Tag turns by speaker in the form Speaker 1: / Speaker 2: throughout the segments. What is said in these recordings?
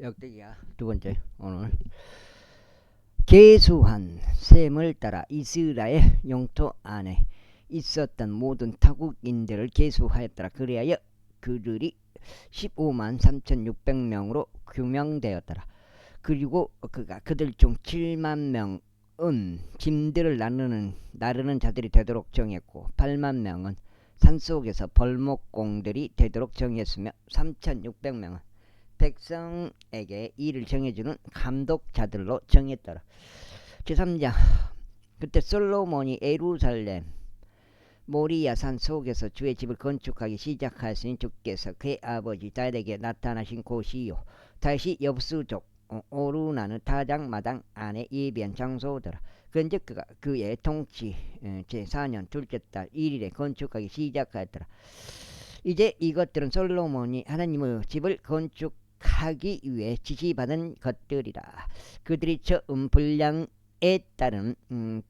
Speaker 1: 역대기야 두 번째. 오늘 계수한 셈을 따라 이스라엘 영토 안에 있었던 모든 타국인들을 계수하였더라. 그리하여 그들이 15만 3,600명으로 규명되었더라. 그리고 그가 그들 중 7만 명은 짐들을 나르는 자들이 되도록 정했고 8만 명은 산속에서 벌목공들이 되도록 정했으며 3,600명은 백성에게 일을 정해주는 감독자들로 정했더라. 제3장. 그때 솔로몬이 예루살렘 모리아산 속에서 주의 집을 건축하기 시작하였으니 주께서 그의 아버지 다윗에게 나타나신 곳이요 다시 여부수족 오르나는 타작마당 안에 예비한 장소더라. 그런즉 그가 그의 통치 제4년 둘째 달 1일에 건축하기 시작하였더라. 이제 이것들은 솔로몬이 하나님의 집을 건축하기 위해 지시받은 것들이라. 그들이 처음 분량에 따른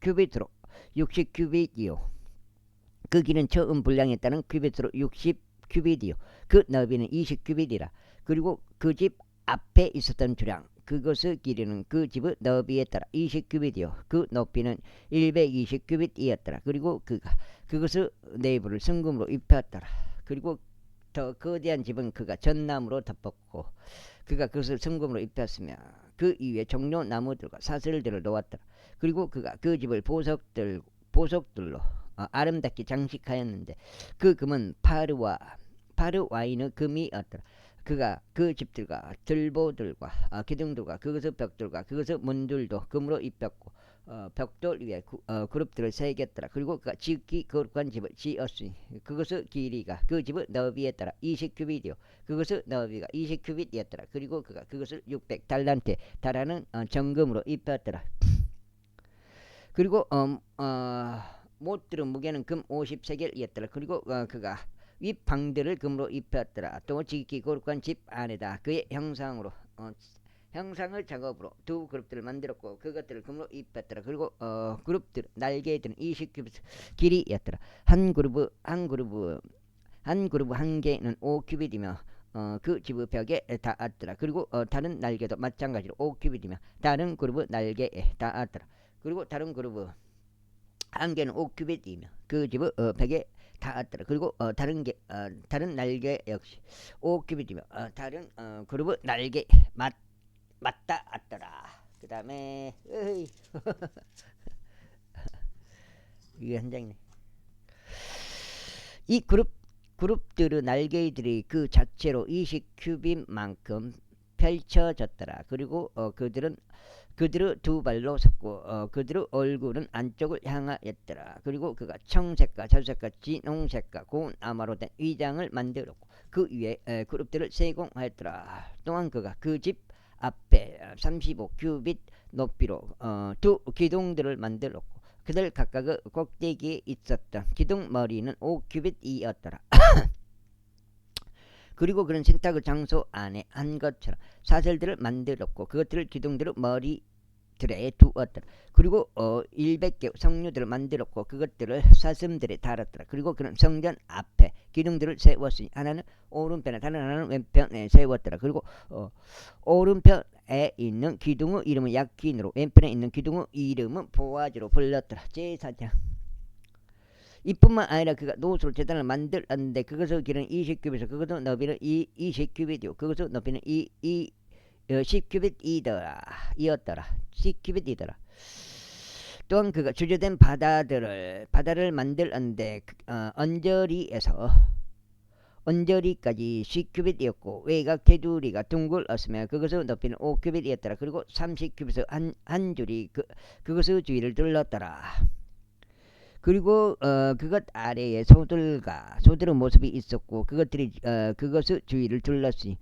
Speaker 1: 큐빗으로 60큐빗이요 그 길은 처음 분량에 따른 큐빗으로 60큐빗이요 그 너비는 20큐빗이라. 그리고 그 집 앞에 있었던 주량 그것의 길이는 그 집의 너비에 따라 20큐빗이요 그 높이는 120큐빗이었더라. 그리고 그가 그것의 내부를 성금으로 입혔더라. 그리고 더 거대한 집은 그가 전나무로 덮었고 그가 그것을 성금으로 입혔으며 그 위에 종려 나무들과 사슬들을 놓았더라. 그리고 그가 그 집을 보석들로 아름답게 장식하였는데 그 금은 파르와인의 금이었더라. 그가 그 집들과 들보들과 기둥들과 그것의 벽들과 그것의 문들도 금으로 입혔고 벽돌 위에 그룹들을 새겼더라. 그리고 그가 지극히 거룩한 집을 지었으니 그것의 길이가 그 집의 너비에 따라 20큐빗이요 그것의 너비가 20큐빗이었더라. 그리고 그가 그것을 600달란트에 달하는 정금으로 입혔더라. 그리고 못들의 무게는 금 50세겔이었더라. 그리고 그가 윗방들을 금으로 입혔더라. 또 지극히 거룩한 집 안에다 그의 형상을 작업으로 두 그룹들을 만들었고 그것들을 금으로 입혔더라. 그리고 그룹들 날개들은 20큐빗 길이였더라. 한 그룹 한 개는 5큐빗이며 그 집의 벽에 닿았더라. 그리고 다른 날개도 마찬가지로 5큐빗이며 다른 그룹의 날개에 닿았더라. 그리고 다른 그룹의 한 개는 5큐빗이며 그 집의 벽에 닿았더라. 그리고 다른 날개 역시 5큐빗이며 다른 그룹의 날개 맞닿았더라. 그 다음에 이게 한 장이네. 이 그룹들의 날개들이 그 자체로 20큐빗만큼 펼쳐졌더라. 그리고 그들의 두 발로 섰고 그들의 얼굴은 안쪽을 향하였더라. 그리고 그가 청색과 자주색과 진홍색과 고운 아마로 된 위장을 만들었고 그 위에 그룹들을 세공하였더라. 또한 그가 그 집 앞에 35큐빗 높이로 두 기둥들을 만들었고 그들 각각의 꼭대기에 있었던 기둥 머리는 5큐빗이었더라. 그리고 그런 신탁의 장소 안에 한 것처럼 사슬들을 만들었고 그것들을 기둥들의 머리들에 두었더라. 그리고 100개 성류들을 만들었고 그것들을 사슴들에 달았더라. 그리고 그는 성전 앞에 기둥들을 세웠으니 하나는 오른편에 다른 하나는 왼편에 세웠더라. 그리고 오른편에 있는 기둥의 이름은 야킨으로 왼편에 있는 기둥의 이름은 보아즈로 불렀더라. 제4장. 이뿐만 아니라 그가 노수로 제단을 만들었는데 그것의 길은 20큐빗이요 그것의 너비는 20큐빗이요 그것의 높이는 10큐빗이더라. 10큐빗이더라. 또한 그가 주저된 바다를 만들었는데 언저리까지 10큐빗이었고 외곽 테두리가 둥글었으며 그것의 높이는 5큐빗이었더라. 그리고 30큐빗의 한 줄이 그것의 주위를 둘렀더라. 그리고 그것 아래에 소들의 모습이 있었고 그것들이 그것의 주위를 둘렀으니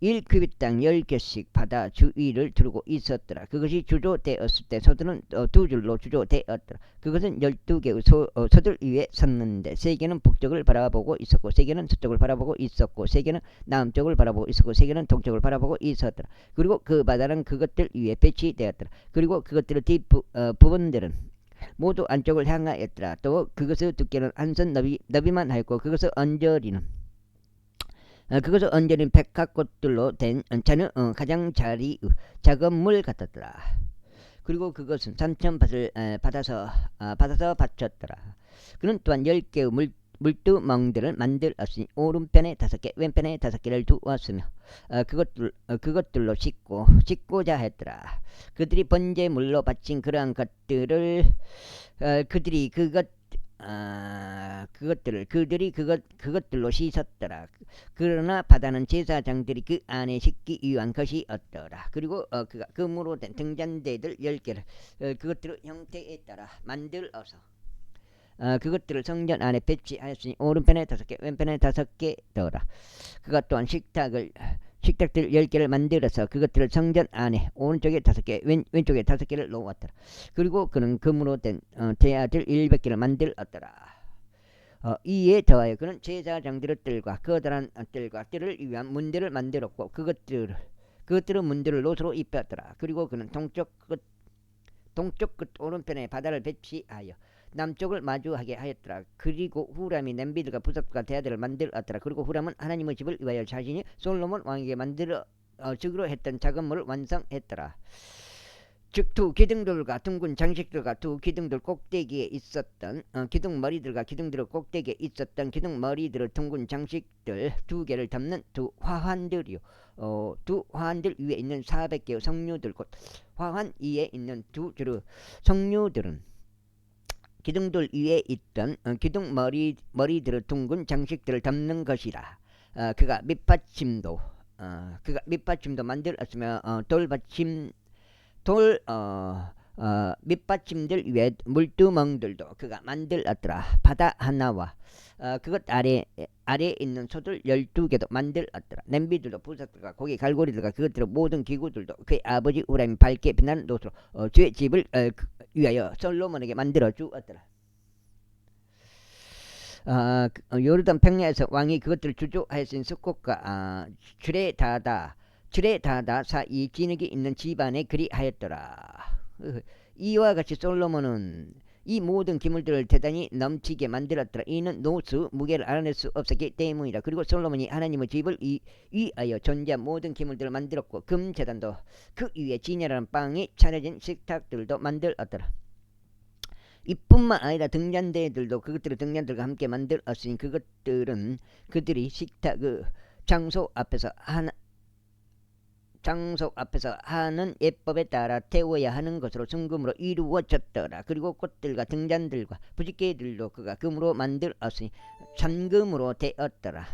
Speaker 1: 1큐빗당 10개씩 바다 주위를 두르고 있었더라. 그것이 주조되었을 때 소들은 두 줄로 주조되었더라. 그것은 12개의 소들 위에 섰는데 3개는 북쪽을 바라보고 있었고 3개는 서쪽을 바라보고 있었고 3개는 남쪽을 바라보고 있었고 3개는 동쪽을 바라보고 있었더라. 그리고 그 바다는 그것들 위에 배치되었더라. 그리고 그것들의 뒷부분들은 모두 안쪽을 향하였더라. 또 그것의 두께는 한 손 너비만 하였고 그것의 언저리는 그것은 언제는 백합꽃들로 된 자는 가장자리 작은 물 같았더라. 그리고 그것은 삼천밭을 받아서 바쳤더라. 그는 또한 10개의 물두멍들을 만들었으니 오른편에 5개 왼편에 5개를 두었으며 그것들로 씻고자 했더라. 그들이 번제물로 바친 그러한 것들을 그것들로 씻었더라. 그러나 바다는 제사장들이 그 안에 씻기 위한 것이 없더라. 그리고 그가 금으로 된 등잔대들 10개를 그것들의 형태에 따라 만들어서 그것들을 성전 안에 배치하였으니 오른편에 5개 왼편에 5개 더라. 그가 또한 식탁들 10개를 만들어서 그것들을 성전 안에 오른쪽에 5개 왼쪽에 5개를 놓았더라. 그리고 그는 금으로 된 대야들 100개를 만들었더라. 이에 더하여 그는 제사장들의 뜰과 거대한 뜰과 뜰을 위한 문들을 만들었고 그것들의 문들을 롯으로 입혔더라. 그리고 그는 동쪽 끝 오른편에 바다를 배치하여 남쪽을 마주하게 하였더라. 그리고 후람이 냄비들과 부석과 대야들을 만들었더라. 그리고 후람은 하나님의 집을 위하여 자신이 솔로몬 왕에게 만들어 주기로 했던 작은물을 완성했더라. 즉 두 기둥들과 둥근 장식들과 두 기둥들 꼭대기에 있었던 기둥머리들과 기둥들의 꼭대기에 있었던 기둥머리들의 둥근 장식들 2개를 덮는 두 화환들이요. 두 화환들 위에 있는 400개의 성류들 곧 화환 위에 있는 두 줄의 성류들은 기둥들 위에 있던 기둥머리들의 둥근 장식들을 덮는 것이라. 그가 밑받침도 만들었으며 밑받침들 위에 물두멍들도 그가 만들었더라. 바다 하나와 그것 아래에 있는 소들 12개도 만들었더라. 냄비들도 부석들과 고기 갈고리들과 그것들의 모든 기구들도 그의 아버지 후람이 밝게 빛나는 롯으로 주의 집을 위하여 솔로몬에게 만들어 주었더라. 요르단 평야에서 왕이 그것들을 주조하였으니 수꽃과 주레다다 사이 진흙이 있는 집안에 그리하였더라. 이와 같이 솔로몬은 이 모든 기물들을 대단히 넘치게 만들었더라. 이는 노수 무게를 알아낼 수 없었기 때문이라. 그리고 솔로몬이 하나님의 집을 위하여 존재한 모든 기물들을 만들었고 금제단도 그 위에 진열한 빵이 차려진 식탁들도 만들었더라. 이뿐만 아니라 등잔대들도 그것들의 등잔들과 함께 만들었으니 그들이 식탁 장소 앞에서 하는 예법에 따라 태워야 하는 것으로 순금으로 이루어졌더라. 그리고 꽃들과 등잔들과 부싯개들도 그가 금으로 만들었으니 진금으로 되었더라.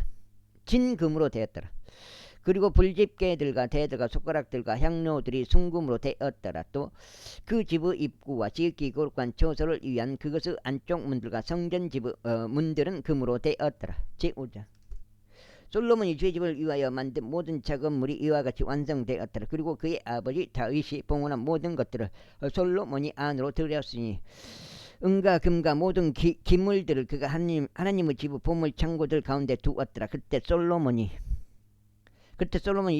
Speaker 1: 그리고 불집게들과 대들과 숟가락들과 향로들이 순금으로 되었더라. 또 그 집의 입구와 지극히 거룩한 처소를 위한 그것의 안쪽 문들과 성전 집의 문들은 금으로 되었더라. 제5장 솔로몬이 주의 집을 위하여 만든 모든 작은물이 이와 같이 완성되었더라. 그리고 그의 아버지 다윗이 봉헌한 모든 것들을 솔로몬이 안으로 들였으니 은과 금과 모든 기물들을 그가 하나님의 집의 보물 창고들 가운데 두었더라. 그때 솔로몬이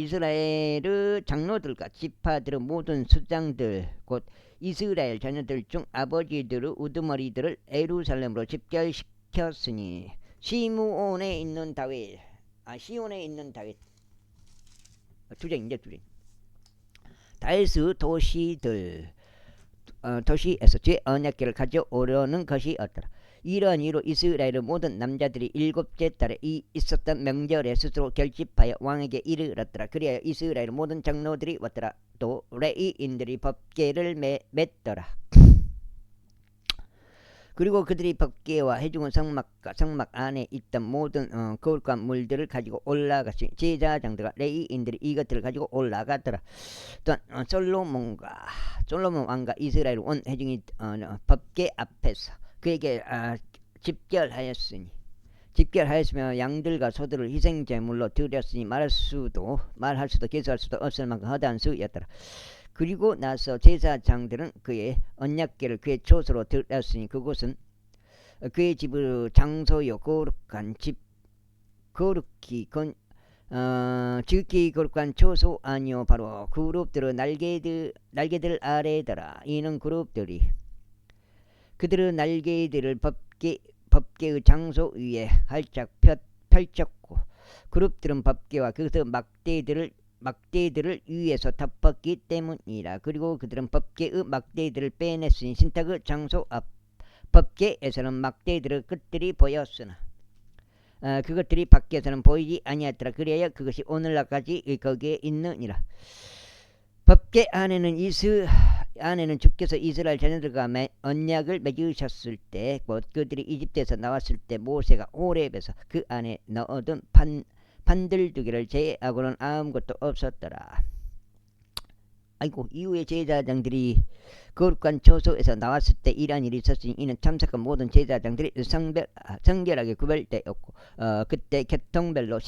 Speaker 1: 이스라엘의 장로들과 지파들의 모든 수장들 곧 이스라엘 자녀들 중 아버지들의 우두머리들을 에루살렘으로 집결시켰으니 시온에 있는 다윗 다윗의 도시에서 주의 언약궤를 가져오려는 것이었더라. 이러한 이유로 이스라엘의 모든 남자들이 7째 달에 있었던 명절에 스스로 결집하여 왕에게 이르렀더라. 그리하여 이스라엘의 모든 장로들이 왔더라. 또 레위인들이 법궤를 맸더라. 그리고 그들이 법궤와 해중의 성막과 성막 안에 있던 모든 거룩한 물들을 가지고 올라갔으니 제사장들과 레위인들이 이것들을 가지고 올라갔더라. 또한 솔로몬 왕과 이스라엘 온 해중이 법궤 앞에서 그에게 집결하였으며 양들과 소들을 희생제물로 드렸으니 말할 수도 계수할 수도 없을 만큼 허다한 수였더라. 그리고 나서 제사장들은 그의 언약궤를 그의 초소로 들었으니 그곳은 그의 집의 장소요 지극히 거룩한 초소 아니요 바로 그룹들의 날개들 아래더라. 이는 그룹들이 그들의 날개들을 법궤의 장소 위에 활짝 펼쳤고 그룹들은 법계와 그것의 막대들을 위에서 덮었기 때문이라. 그리고 그들은 법계의 막대들을 빼냈으니 신탁의 장소 앞 법계에서는 막대들의 끝들이 보였으나 그것들이 밖에서는 보이지 아니하더라. 그래야 그것이 오늘날까지 거기에 있느니라. 법계 안에는 주께서 이스라엘 자녀들과 언약을 맺으셨을 때, 곧 그들이 이집트에서 나왔을 때 모세가 호렙에서 그 안에 넣어둔 판들 2개를 제하고는 아무것도 없었더라. 아이고, 이후에 제사장들이 거룩한 초소에서 나왔을 때 이러한 일이 있었으니 이는 참석한 모든 제사장들이 성결하게 구별되었고 그때 계통별로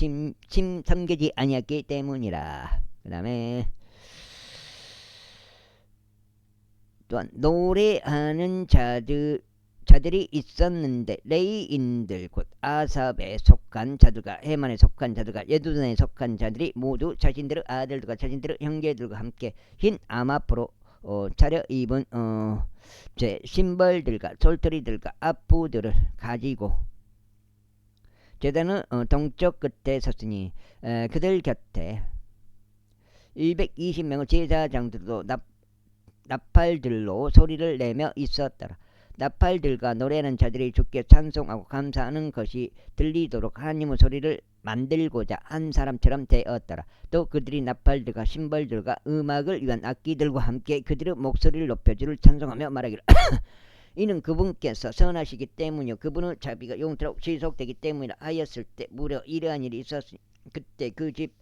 Speaker 1: 섬기지 아니었기 때문이라. 그 다음에 또한 노래하는 자들이 있었는데 레위인들 곧 아삽에 속한 자들과 헤만에 속한 자들과 예두둔에 속한 자들이 모두 자신들의 아들들과 자신들의 형제들과 함께 흰 암앞으로 차려입은 제 신벌들과 솔토리들과 앞부들을 가지고 제단은 동쪽 끝에 섰으니 그들 곁에 120명의 제사장들도 나팔들로 소리를 내며 있었더라. 나팔들과 노래하는 자들이 주께 찬송하고 감사하는 것이 들리도록 하나님의 소리를 만들고자 한 사람처럼 되었더라. 또 그들이 나팔들과 신벌들과 음악을 위한 악기들과 함께 그들의 목소리를 높여 주를 찬송하며 말하기를 이는 그분께서 선하시기 때문이요 그분의 자비가 영원토록 지속되기 때문이라 하였을 때 무려 이러한 일이 있었으니 그때 그 집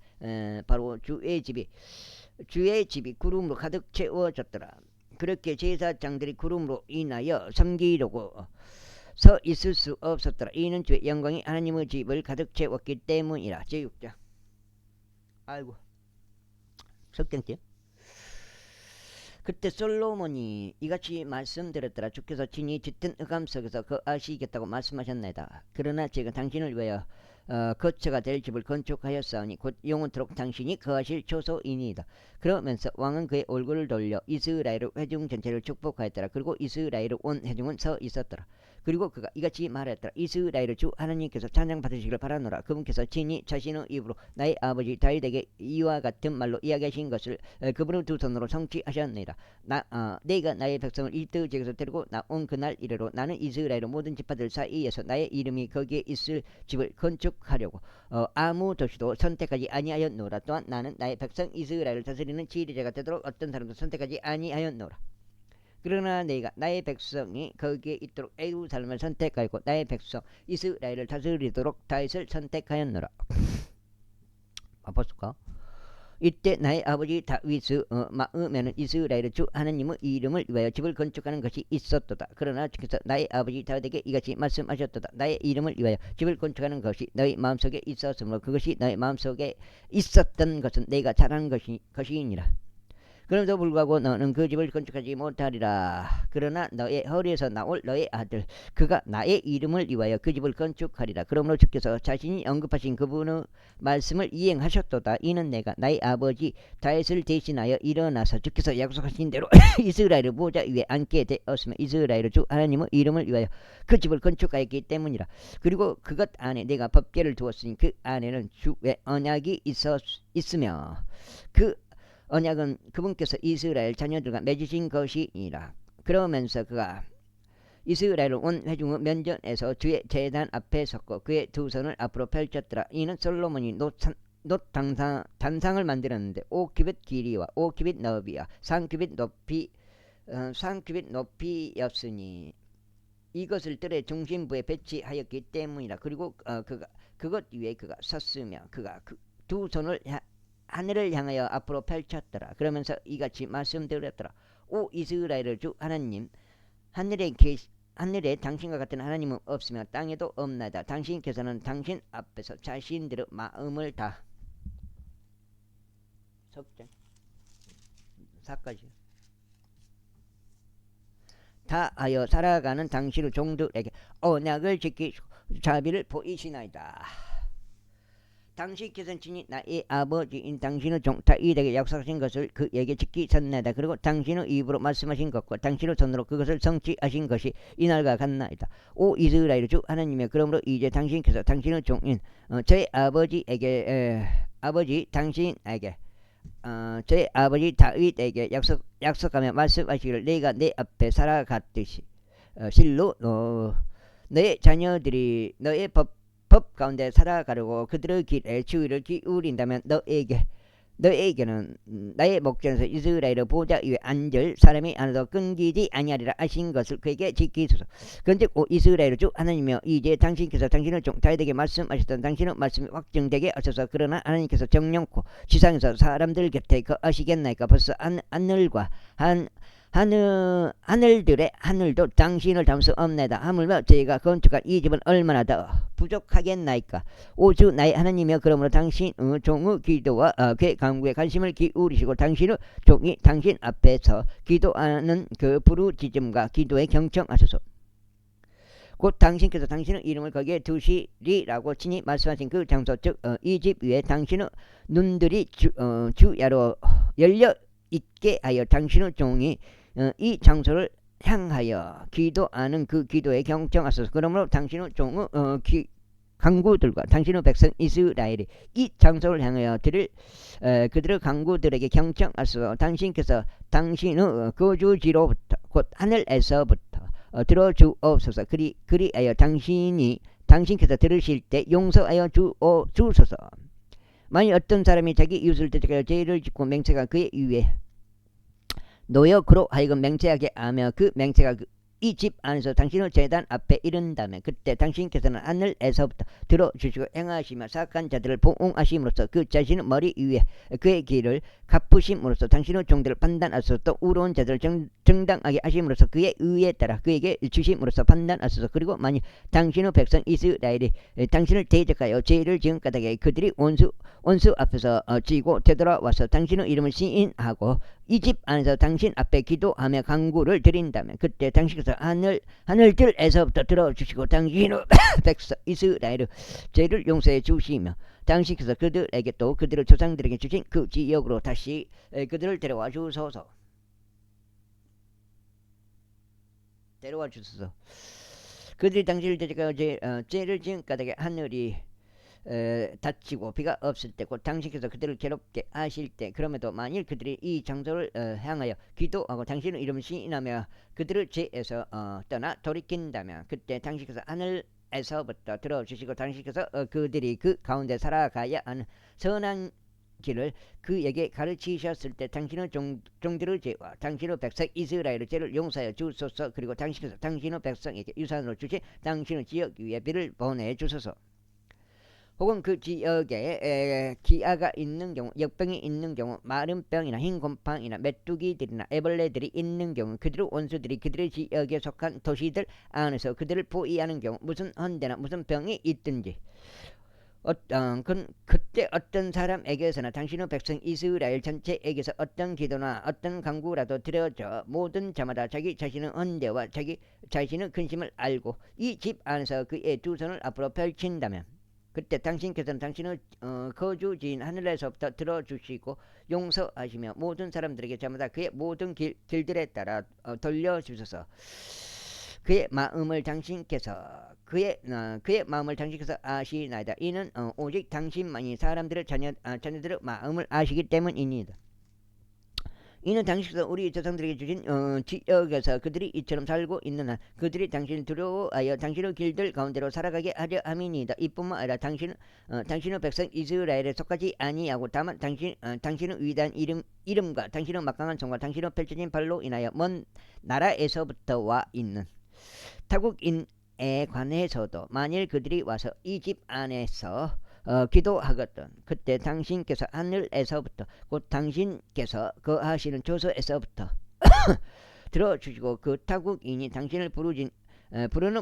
Speaker 1: 바로 주의 집이 구름으로 가득 채워졌더라. 그렇게 제사장들이 구름으로 인하여 섬기려고 서 있을 수 없었더라. 이는 주의 영광이 하나님의 집을 가득 채웠기 때문이라. 제6장. 아이고 석경지. 그때 솔로몬이 이같이 말씀드렸더라. 주께서 친히 짙은 흑암 속에서 거하시겠다고 말씀하셨나이다. 그러나 제가 당신을 위하여 거처가 될 집을 건축하였사오니 곧 영원토록 당신이 거하실 초소이니이다. 그러면서 왕은 그의 얼굴을 돌려 이스라엘의 회중 전체를 축복하였더라. 그리고 이스라엘의 온 회중은 서 있었더라. 그리고 그가 이같이 말하였더라. 이스라엘의 주 하나님께서 찬양 받으시기를 바라노라. 그분께서 친히 자신의 입으로 나의 아버지 다윗에게 이와 같은 말로 이야기하신 것을 그분의 두 손으로 성취하셨느니라. 내가 나의 백성을 이집트 지역에서 데리고 나온 그날 이래로 나는 이스라엘의 모든 지파들 사이에서 나의 이름이 거기에 있을 집을 건축하려고 아무 도시도 선택하지 아니하였노라. 또한 나는 나의 백성 이스라엘을 다스리는 지휘자가 되도록 어떤 사람도 선택하지 아니하였노라. 그러나 내가 나의 백성이 거기에 있도록 예루살렘을 선택하였고 나의 백성 이스라엘을 다스리도록 다윗을 선택하였노라. 봤을까? 이때 나의 아버지 다윗의 마음에는 이스라엘의 주 하나님의 이름을 위하여 집을 건축하는 것이 있었도다. 그러나 주께서 나의 아버지 다윗에게 이같이 말씀하셨도다. 나의 이름을 위하여 집을 건축하는 것이 너희 마음속에 있었으므로 그것이 너희 마음속에 있었던 것은 내가 잘한 것이니라. 그럼에도 불구하고 너는 그 집을 건축하지 못하리라. 그러나 너의 허리에서 나올 너의 아들 그가 나의 이름을 위하여 그 집을 건축하리라. 그러므로 주께서 자신이 언급하신 그분의 말씀을 이행하셨도다. 이는 내가 나의 아버지 다윗을 대신하여 일어나서 주께서 약속하신 대로 이스라엘의 보좌 위에 앉게 되었으며 이스라엘의 주 하나님의 이름을 위하여 그 집을 건축하였기 때문이라. 그리고 그것 안에 내가 법궤를 두었으니 그 안에는 주의 언약이 있으며 그 언약은 그분께서 이스라엘 자녀들과 맺으신 것이니라. 그러면서 그가 이스라엘 온 회중의 면전에서 주의 제단 앞에 섰고 그의 두 손을 앞으로 펼쳤더라. 이는 솔로몬이 단상을 만들었는데 5규빗 길이와 5규빗 너비와 3규빗 높이였으니 이것을 뜰의 중심부에 배치하였기 때문이라. 그리고 그것 위에 그가 섰으며 그가 그 두 손을 하늘을 향하여 앞으로 펼쳤더라. 그러면서 이같이 말씀드렸더라. 오 이스라엘의 주 하나님, 하늘에 당신과 같은 하나님은 없으며 땅에도 없나이다. 당신께서는 당신 앞에서 자신들의 마음을 다 다하여 살아가는 당신의 종들에게 언약을 지키시고 자비를 보이시나이다. 당신께서는 친히 나의 아버지인 당신의 종 다윗에게 약속하신 것을 그에게 지키셨나이다. 그리고 당신의 입으로 말씀하신 것과 당신의 손으로 그것을 성취하신 것이 이날과 같나이다. 오 이스라엘 주 하나님의 그러므로 이제 당신께서 당신의 종인 제 아버지에게 아버지 당신에게 제 아버지 다윗에게 약속하며 말씀하시기를 내가 내 앞에 살아갔듯이 실로 너의 자녀들이 너의 법 가운데 살아가려고 그들의 길에 주의를 기울인다면 너에게는 나의 목전에서 이스라엘의 보좌 위에 앉을 사람이 하나도 끊기지 아니하리라 하신 것을 그에게 지키소서. 그런즉 오 이스라엘 주 하나님이여 이제 당신께서 당신의 종 다윗에게 말씀하셨던 당신의 말씀이 확정되게 하소서. 그러나 하나님께서 정령코 지상에서 사람들 곁에 거하시겠나이까. 벌써 하늘과 하늘들의 하늘도 당신을 담을 수 없나이다. 하물며 저희가 건축한 이 집은 얼마나 더 부족하겠나이까. 오주 나의 하나님이여 그러므로 당신 종의 기도와 그의 간구에 관심을 기울이시고 당신의 종이 당신 앞에서 기도하는 그 부르짖음과 기도에 경청하소서. 곧 당신께서 당신의 이름을 거기에 두시리라고 친히 말씀하신 그 장소 즉 이 집 위에 당신의 눈들이 주야로 열려 있게 하여 당신의 종이 이 장소를 향하여 기도하는 그 기도에 경청하소서. 그러므로 당신의 종의 강구들과 당신의 백성 이스라엘이 이 장소를 향하여 그들의 강구들에게 경청하소서. 당신께서 당신의 거주지로부터 곧 하늘에서부터 들어주옵소서. 그리하여 당신께서 들으실 때 용서하여 주소서. 만일 어떤 사람이 자기 이웃을 대적하여 죄를 짓고 맹세가 그의 위에 놓여 그로 하여금 맹세하게 하며 그 맹세가 이 집 안에서 당신의 제단 앞에 이른다면 그때 당신께서는 하늘에서부터 들어주시고 행하시며 사악한 자들을 보응하심으로써 그 자신의 머리 위에 그의 길을 갚으심으로써 당신의 종들을 판단하소서. 또 의로운 자들을 정당하게 하심으로써 그의 의에 따라 그에게 주심으로써 판단하소서. 그리고 만일 당신의 백성 이스라엘이 당신을 대적하여 죄를 지은 까닭에 그들이 원수 앞에서 지고 되돌아와서 당신의 이름을 시인하고 이 집 안에서 당신 앞에 기도하며 간구를 드린다면 그때 당신께서 하늘들에서부터 들어주시고 당신의 백성 이스라엘의 죄를 용서해 주시며 당신께서 그들에게 또 그들의 조상들에게 주신 그 지역으로 다시 그들을 데려와 주소서. 그들이 당신을 대적하여 죄를 지은 까닭에 하늘이 닫히고 비가 없을 때 곧 당신께서 그들을 괴롭게 하실 때 그럼에도 만일 그들이 이 장소를 향하여 기도하고 당신의 이름을 시인하며 그들의 죄에서 떠나 돌이킨다면 그때 당신께서 하늘에서부터 들어주시고 당신께서 그들이 그 가운데 살아가야 하는 선한 길을 그에게 가르치셨을 때 당신의 종들의 죄와 당신의 백성 이스라엘의 죄를 용서하여 주소서. 그리고 당신께서 당신의 백성에게 유산으로 주신 당신의 지역 위에 비를 보내주소서. 혹은 그 지역에 기아가 있는 경우, 역병이 있는 경우, 마른 병이나 흰 곰팡이나 메뚜기들이나 애벌레들이 있는 경우, 그들의 원수들이 그들의 지역에 속한 도시들 안에서 그들을 포위하는 경우, 무슨 헌데나 무슨 병이 있든지 그때 어떤 사람에게서나 당신의 백성 이스라엘 전체에게서 어떤 기도나 어떤 간구라도 드려져 모든 자마다 자기 자신의 헌데와 자기 자신의 근심을 알고 이 집 안에서 그의 두 손을 앞으로 펼친다면 그때 당신께서는 당신의 거주지인 하늘에서부터 들어주시고 용서하시며 모든 사람들에게 저마다 그의 모든 길들에 따라 돌려주소서. 그의 마음을 당신께서 아시나이다. 이는 오직 당신만이 사람들의 자녀들의 마음을 아시기 때문입니다. 이는 당신께서 우리 조상들에게 주신 지역에서 그들이 이처럼 살고 있는 한 그들이 당신을 두려워하여 당신의 길들 가운데로 살아가게 하려 함이니이다. 이뿐만 아니라 당신의 백성 이스라엘에 속하지 아니하고 다만 당신의 위대한 이름과 당신의 막강한 손과 당신의 펼쳐진 발로 인하여 먼 나라에서부터 와 있는 타국인에 관해서도 만일 그들이 와서 이 집 안에서 기도하거든 그때 당신께서 하늘에서부터 곧 당신께서 거하시는 조서에서부터 들어주시고 그 타국인이 당신을 부르는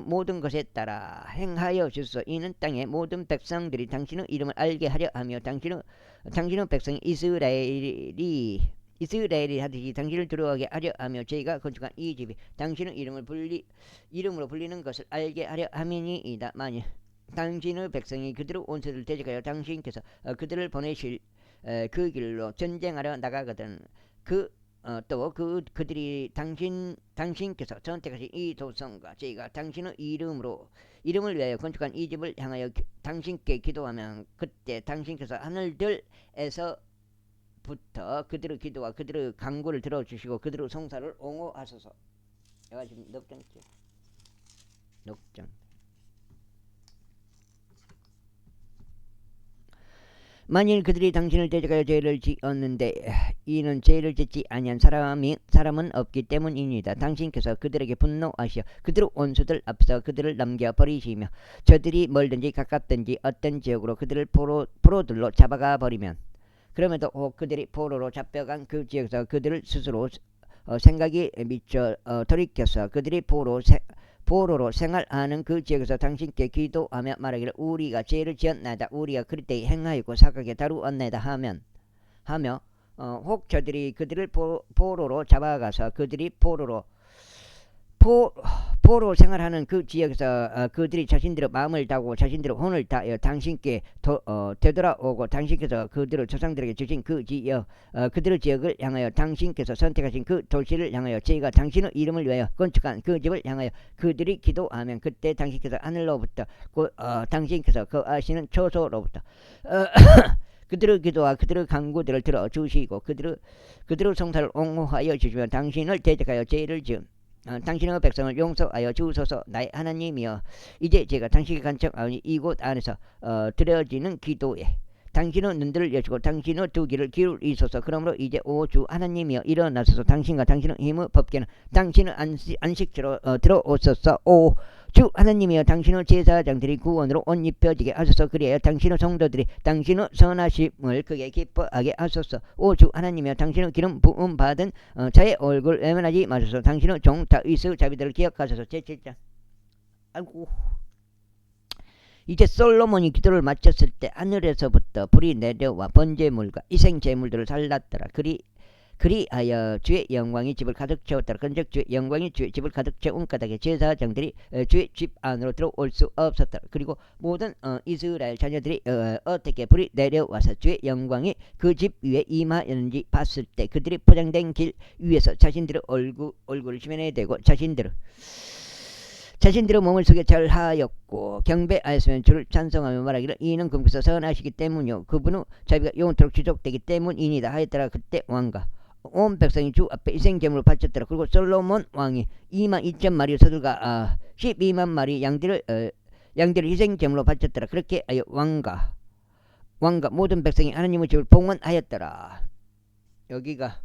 Speaker 1: 모든 것에 따라 행하여 주소서. 이는 땅의 모든 백성들이 당신의 이름을 알게 하려 하며 당신의 백성 이스라엘이 하듯이 당신을 두려워하게 하려 하며 저희가 건축한 이 집이 당신의 이름으로 불리는 것을 알게 하려 함이니이다. 만일 당신의 백성이 그들의 원수들을 대적하여 당신께서 그들을 보내실 그 길로 전쟁하러 나가거든. 또 그들이 당신께서 선택하신 이 도성과 저희가 당신의 이름을 위하여 건축한 이 집을 향하여 당신께 기도하면 그때 당신께서 하늘들에서부터 그들의 기도와 그들의 간구를 들어주시고 그들의 성사를 옹호하소서. 내가 지금 넉장째 넉장. 만일 그들이 당신을 대적하여 죄를 지었는데 이는 죄를 짓지 아니한 사람은 없기 때문입니다. 당신께서 그들에게 분노하시어 그들의 원수들 앞에서 그들을 남겨버리시며 저들이 멀든지 가깝든지 어떤 지역으로 그들을 포로들로 잡아가 버리면 그럼에도 혹 그들이 포로로 잡혀간 그 지역에서 그들을 스스로 생각이 미쳐 돌이켜서 그들이 포로로 생활하는 그 지역에서 당신께 기도하며 말하기를 우리가 죄를 지었나이다. 우리가 그리 때에 행하였고 사악하게 다루었나이다 하며 혹 저들이 그들을 포로로 잡아가서 그들이 포로로 생활하는 그 지역에서 그들이 자신들의 마음을 다하고 자신들의 혼을 다하여 당신께 되돌아오고 당신께서 그들의 조상들에게 주신 그들의 지역을 향하여 당신께서 선택하신 그 도시를 향하여 저희가 당신의 이름을 위하여 건축한 그 집을 향하여 그들이 기도하면 그때 당신께서 하늘로부터 당신께서 거하시는 초소로부터 그들의 기도와 그들의 간구들을 들어주시고 그들의 성사를 옹호하여 주시며 당신을 대적하여 죄를 지은 당신의 백성을 용서하여 주소서. 나의 하나님이여 이제 제가 당신께 간청하오니 이곳 안에서 드려지는 기도에 당신의 눈들을 여시고 당신의 두 귀를 기울이소서. 그러므로 이제 오 주 하나님이여 일어나소서. 당신과 당신의 힘의 법궤는 당신의 안식처로 들어오소서. 오 주 하나님이여 당신의 제사장들이 구원으로 옷 입혀지게 하소서. 그리하여 당신의 성도들이 당신의 선하심을 크게 기뻐하게 하소서. 오 주 하나님이여 당신의 기름 부음 받은 자의 얼굴 외면하지 마소서. 당신의 종 다윗의 자비들을 기억하소서. 제7장. 아이고 이제 솔로몬이 기도를 마쳤을 때 하늘에서부터 불이 내려와 번제물과 희생제물들을 살랐더라. 그리하여 주의 영광이 집을 가득 채웠더라. 그런즉 주의 영광이 주의 집을 가득 채운 까닭에 제사장들이 주의 집 안으로 들어올 수 없었더라. 그리고 모든 이스라엘 자녀들이 어떻게 불이 내려와서 주의 영광이 그 집 위에 임하였는지 봤을 때 그들이 포장된 길 위에서 자신들의 얼굴을 지면에 대고 자신들의 몸을 속에 절하였고 경배하였으면 주를 찬송하며 말하기를 이는 그분께서 선하시기 때문이요 그분의 자비가 영원토록 지속되기 때문이니다 하였더라. 그때 왕과 온 백성이 주 앞에 희생제물을 바쳤더라. 그리고 솔로몬 왕이 22,000마리 서들과 12만 마리 양들을 희생제물로 바쳤더라. 그렇게 하여 왕과 모든 백성이 하나님의 집을 봉헌하였더라. 여기가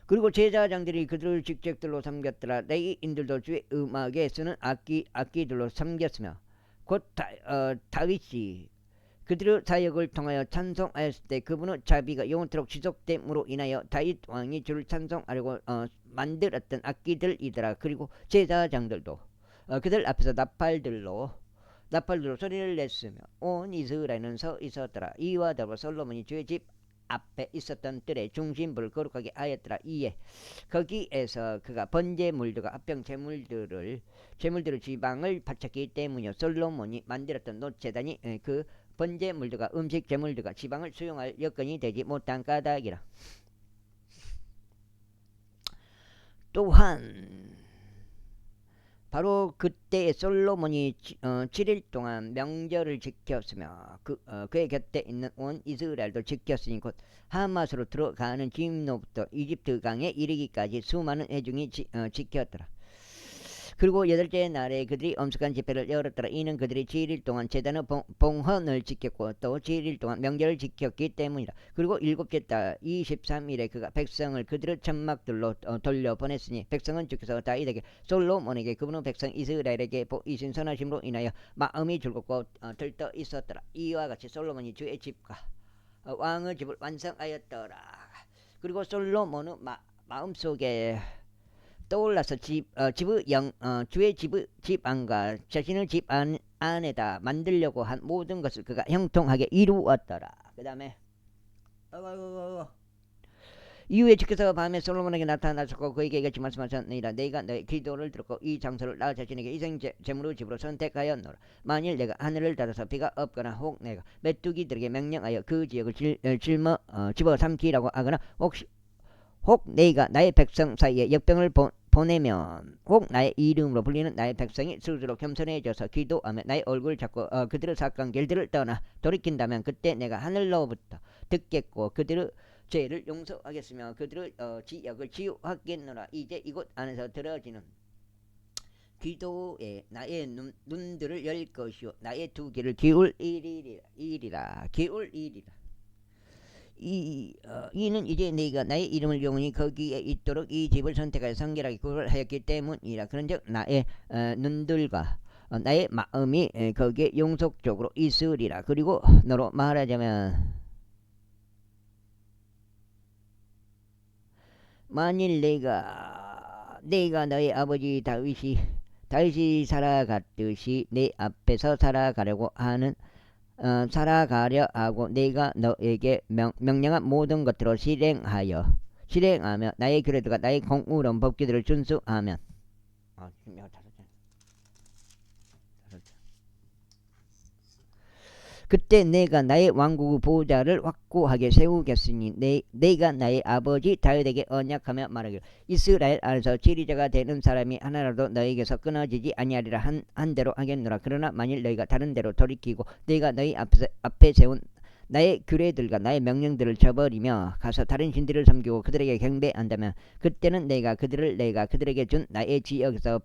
Speaker 1: 그리고 제사장들이 그들을 직책들로 삼겼더라. 레위인들도 주의 음악에 쓰는 악기들로 삼겼으며 곧 다윗이 그들의 사역을 통하여 찬송하였을 때 그분의 자비가 영원토록 지속됨으로 인하여 다윗 왕이 주를 찬송하려고 만들었던 악기들이더라. 그리고 제사장들도 그들 앞에서 나팔들로 소리를 냈으며 온 이스라엘은 서 있었더라. 이와 더불어 솔로몬이 주의 집 앞에 있었던 뜰의 중심부를 거룩하게 하였더라. 이에 거기에서 그가 번제물들과 합병 제물들을 지방을 바쳤기 때문이요 솔로몬이 만들었던 놋제단이 그 번제물들과 음식 제물들과 지방을 수용할 여건이 되지 못한 까닭이라. 또한 바로 그때 솔로몬이 7일 동안 명절을 지켰으며 그의 곁에 있는 온 이스라엘도 지켰으니 곧 하마스로 들어가는 진로부터 이집트 강에 이르기까지 수많은 회중이 지켰더라. 그리고 8째 날에 그들이 엄숙한 집회를 열었더라. 이는 그들이 7일 동안 제단의 봉헌을 지켰고 또 7일 동안 명절을 지켰기 때문이다. 그리고 7째 달 23일에 그가 백성을 그들의 천막들로 돌려보냈으니 백성은 주께서 다윗에게 솔로몬에게 그분의 백성 이스라엘에게 보이신 선하심으로 인하여 마음이 즐겁고 들떠 있었더라. 이와 같이 솔로몬이 주의 집과 왕의 집을 완성하였더라. 그리고 솔로몬의 마음속에 떠올라서 주의 집 안과 자신의 집 안에다 만들려고 한 모든 것을 그가 형통하게 이루었더라. 그 다음에 이후에 주께서 밤에 솔로몬에게 나타나셨고 그에게 이같이 말씀하셨느니라. 내가 너의 기도를 들었고 이 장소를 나 자신에게 이생 제물의 집으로 선택하였노라. 만일 내가 하늘을 닫아서 비가 없거나 혹 내가 메뚜기들에게 명령하여 그 지역을 집어삼키라고 하거나 혹 내가 나의 백성 사이에 역병을 보내면 혹 나의 이름으로 불리는 나의 백성이 스스로 겸손해져서 기도하며 나의 얼굴을 잡고 그들의 사악한 길들을 떠나 돌이킨다면 그때 내가 하늘로부터 듣겠고 그들의 죄를 용서하겠으며 그들의 지역을 치유하겠노라. 이제 이곳 안에서 들어지는 기도에 나의 눈들을 열 것이요 나의 두 귀를 기울이리라. 이는 이제 네가 나의 이름을 영원히 거기에 있도록 이 집을 선택하여 성결하게 구별하였기 때문이라. 그런즉 나의 눈들과 나의 마음이 거기에 영속적으로 있으리라. 그리고 너로 말하자면 만일 내가 너의 아버지 다윗이 살아갔듯이 내 앞에서 살아가려 하고 내가 너에게 명령한 모든 것들을 실행하며 나의 규례들과 나의 공의로운 법규들을 준수하면 그때 내가 나의 왕국의 보좌를 확고하게 세우겠으니 내가 나의 아버지 다윗에게 언약하며 말하기를 이스라엘 안에서 지리자가 되는 사람이 하나라도 너에게서 끊어지지 아니하리라 한 대로 하겠노라. 그러나 만일 너희가 다른 데로 돌이키고 내가 너희 앞에 세운 나의 규례들과 나의 명령들을 저버리며 가서 다른 신들을 섬기고 그들에게 경배한다면 그때는 내가 그들에게 준 나의 지역에서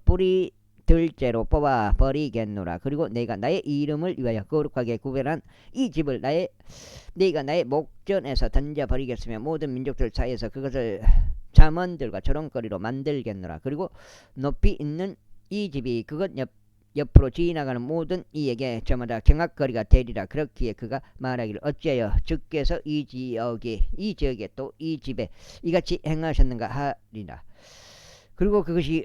Speaker 1: 들째로 뽑아 버리겠노라. 그리고 내가 나의 이름을 위하여 거룩하게 구별한 이 집을 내가 나의 목전에서 던져 버리겠으며 모든 민족들 사이에서 그것을 잠언들과 조롱거리로 만들겠노라. 그리고 높이 있는 이 집이 그것 옆으로 지나가는 모든 이에게 저마다 경악거리가 되리라. 그렇기에 그가 말하기를 어찌하여 주께서 이 지역에 또 이 집에 이같이 행하셨는가 하리라. 그리고 그것이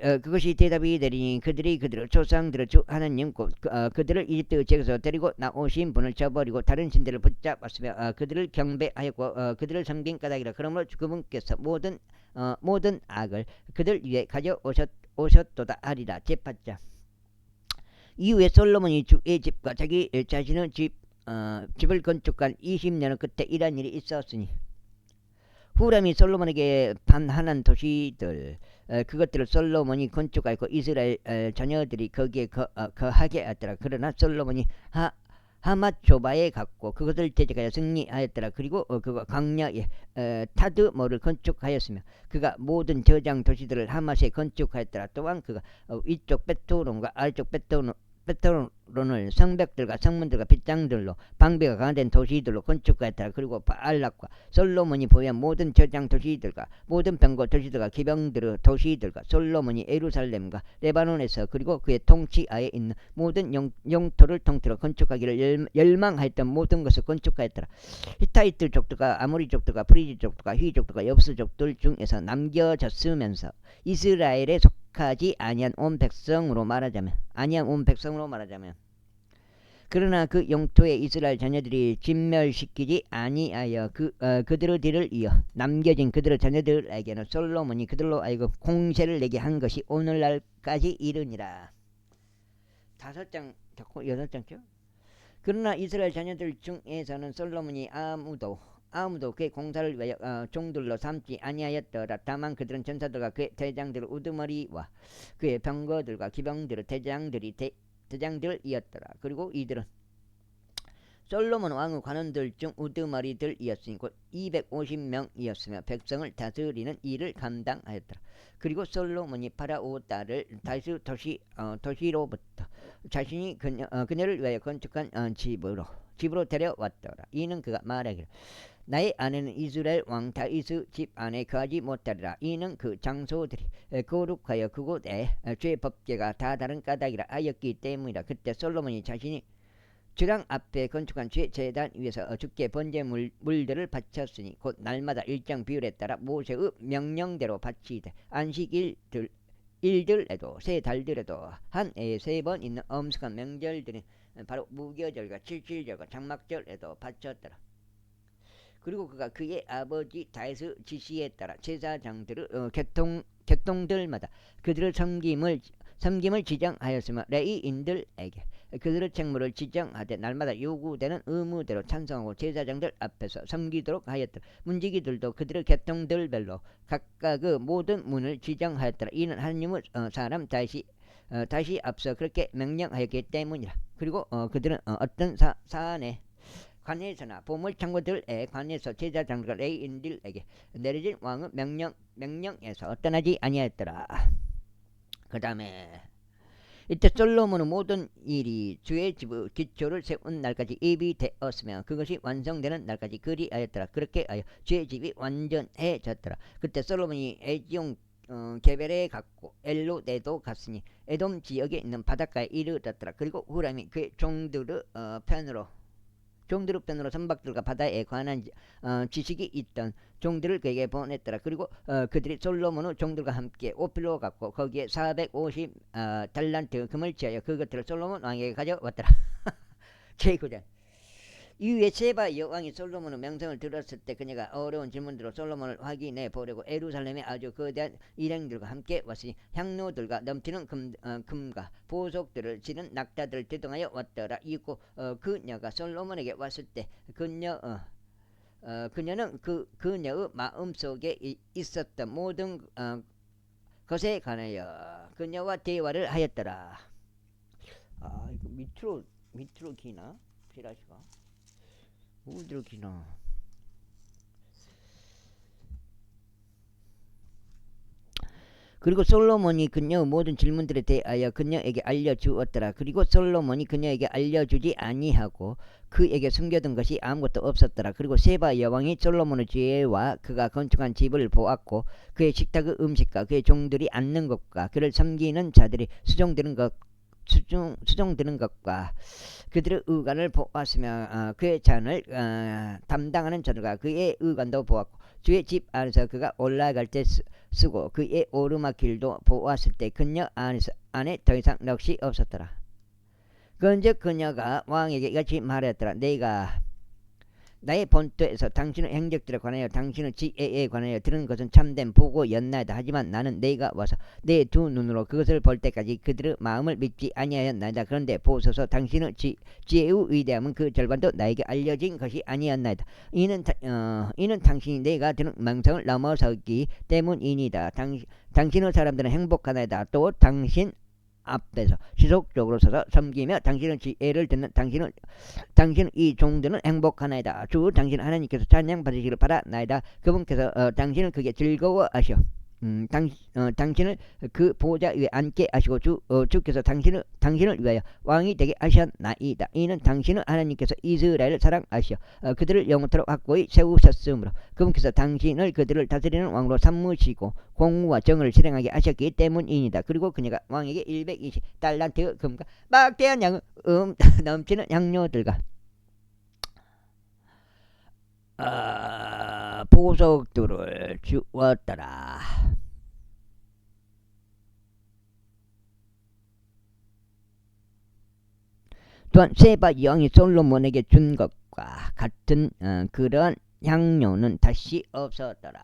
Speaker 1: 대답이 되리니 그들이 그들의 조상들의 주 하나님 그들을 이집트 지역에서 데리고 나오신 분을 저버리고 다른 신들을 붙잡았으며 그들을 경배하였고 그들을 섬긴 까닭이라. 그러므로 그분께서 모든 악을 그들 위에 가져오셨도다 하리라. 제8장. 이후에 솔로몬이 주의 집과 자기 자신의 집을 건축한 20년의 끝에 이런 일이 있었으니 후람이 솔로몬에게 판하는 도시들 그것들을 솔로몬이 건축하였고 이스라엘 자녀들이 거기에 거하게 하였더라. 그러나 솔로몬이 하맛조바에 갔고 그것을 대적하여 승리하였더라. 그리고 그가 광야에 타드모를 건축하였으며 그가 모든 저장 도시들을 하맛에 건축하였더라. 또한 그가 위쪽 베토론과 아래쪽 베토론을 성벽들과 성문들과 빗장들로 방비가 강화된 도시들로 건축하였더라. 그리고 바알락과 솔로몬이 보유한 모든 저장 도시들과 모든 병고 도시들과 기병들의 도시들과 솔로몬이 예루살렘과 레바논에서 그리고 그의 통치하에 있는 모든 영토를 통틀어 건축하기를 열망하였던 모든 것을 건축하였더라. 히타이트 족들과 아모리 족들과 프리지 족들과 휘 족들과 여부스 족들 중에서 남겨졌으면서 이스라엘에 하지 아니한 온 백성으로 말하자면 그러나 그 영토에 이스라엘 자녀들이 진멸시키지 아니하여 그들의 뒤를 이어 남겨진 그들의 자녀들에게는 솔로몬이 그들로 하여금 공세를 내게 한 것이 오늘날까지 이르니라. 5장 듣고 6장죠. 그러나 이스라엘 자녀들 중에서는 솔로몬이 아무도 그의 공사를 위하여 종들로 삼지 아니하였더라. 다만 그들은 전사들과 그의 대장들의 우두머리와 그의 병거들과 기병들의 대장들이었더라. 그리고 이들은 솔로몬 왕의 관원들 중 우두머리들이었으니 곧 250명이었으며 백성을 다스리는 일을 감당하였더라. 그리고 솔로몬이 파라오 딸을 다윗 도시로부터 자신이 그녀를 위하여 건축한 집으로 데려왔더라. 이는 그가 말하기를 나의 아내는 이스라엘 왕 다윗의 집 안에 거하지 못하리라. 이는 그 장소들이 거룩하여 그곳에 죄 법계가 다 다른 까닭이라 하였기 때문이라. 그때 솔로몬이 자신이 주랑 앞에 건축한 죄 제단 위에서 주께 번제물들을 바쳤으니 곧 날마다 일정 비율에 따라 모세의 명령대로 바치되 안식일들에도 세 달들에도 한 해에 3번 있는 엄숙한 명절들은 바로 무교절과 칠칠절과 장막절에도 바쳤더라. 그리고 그가 그의 아버지 다윗의 지시에 따라 제사장들을 교통들마다 그들을 섬김을 지정하였으며 레위인들에게 그들의 책무를 지정하되 날마다 요구되는 의무대로 찬성하고 제사장들 앞에서 섬기도록 하였더라. 문지기들도 그들의 교통들별로 각각의 모든 문을 지정하였더라. 이는 하나님의 사람 다시 앞서 그렇게 명령하였기 때문이라. 그리고 그들은 어떤 사안에 관에서나 보물창고들의 관에서 제사장들과 레위인들에게 내려진 왕의 명령에서 어떠하지 아니하였더라. 그 다음에 이때 솔로몬의 모든 일이 주의 집의 기초를 세운 날까지 예비되었으며 그것이 완성되는 날까지 그리하였더라. 그렇게 하여 주의 집이 완전해졌더라. 그때 솔로몬이 에지용 게벨에 갔고 엘로데도 갔으니 에돔 지역에 있는 바닷가에 이르렀더라. 그리고 후람이 그의 종들의 편으로 선박들과 바다에 관한 지식이 있던 종들을 그에게 보냈더라. 그리고 그들이 솔로몬의 종들과 함께 오필로 갔고 거기에 450 달란트 금을 취하여 그것들을 솔로몬 왕에게 가져왔더라. 제9장 이후에 세바 여왕이 솔로몬의 명성을 들었을 때 그녀가 어려운 질문들로 솔로몬을 확인해 보려고 예루살렘에 아주 거대한 일행들과 함께 왔으니 향로들과 넘치는 금과 보석들을 지는 낙타들을 대동하여 왔더라. 이고 그녀가 솔로몬에게 왔을 때 그녀는 그녀의 마음속에 있었던 모든 것에 관하여 그녀와 대화를 하였더라. 이거 밑으로 기나? 피라시가 어디로 기나? 그리고 솔로몬이 그녀의 모든 질문들에 대하여 그녀에게 알려주었더라. 그리고 솔로몬이 그녀에게 알려주지 아니하고 그에게 숨겨둔 것이 아무것도 없었더라. 그리고 세바 여왕이 솔로몬의 지혜와 그가 건축한 집을 보았고 그의 식탁의 음식과 그의 종들이 앉는 것과 그를 섬기는 자들이 수종드는 것과 그들의 의관을 보았으며 그의 잔을 담당하는 자들과 그의 의관도 보았고 주의 집 안에서 그가 올라갈 때 쓰고 그의 오르막길도 보았을 때 그녀 안에 더 이상 넋이 없었더라. 그런즉 그녀가 왕에게 이같이 말하였더라. 내가 나의 본토에서 당신의 행적들에 관하여 당신의 지혜에 관하여 들은 것은 참된 보고였나이다. 하지만 나는 내가 와서 내 두 눈으로 그것을 볼 때까지 그들의 마음을 믿지 아니하였나이다. 그런데 보소서 당신의 지혜의 위대함은 그 절반도 나에게 알려진 것이 아니었나이다. 이는 당신이 내가 들은 명성을 넘어서기 때문이니다. 당신의 사람들은 행복하나이다. 또 당신 앞에서 지속적으로 서서 섬기며 당신의 지혜를 듣는 당신의 이 종들은 행복하나이다. 주 당신 하나님께서 찬양 받으시기를 바라나이다. 그분께서 당신을 그게 즐거워하셔 당신을 그 보좌 위에 앉게 하시고 주께서 당신을 위하여 왕이 되게 하셨나이다. 이는 당신은 하나님께서 이스라엘을 사랑하시어 그들을 영원토록 확고히 세우셨으므로 그분께서 당신을 그들을 다스리는 왕으로 삼으시고 공의와 정의를 실행하게 하셨기 때문이니다. 그리고 그녀가 왕에게 120 달란트 금과 막대한 양의 넘치는 향료들과 보석들을 주었더라. 또한 세바 여왕이 솔로몬에게 준 것과 같은 그런 향료는 다시 없었더라.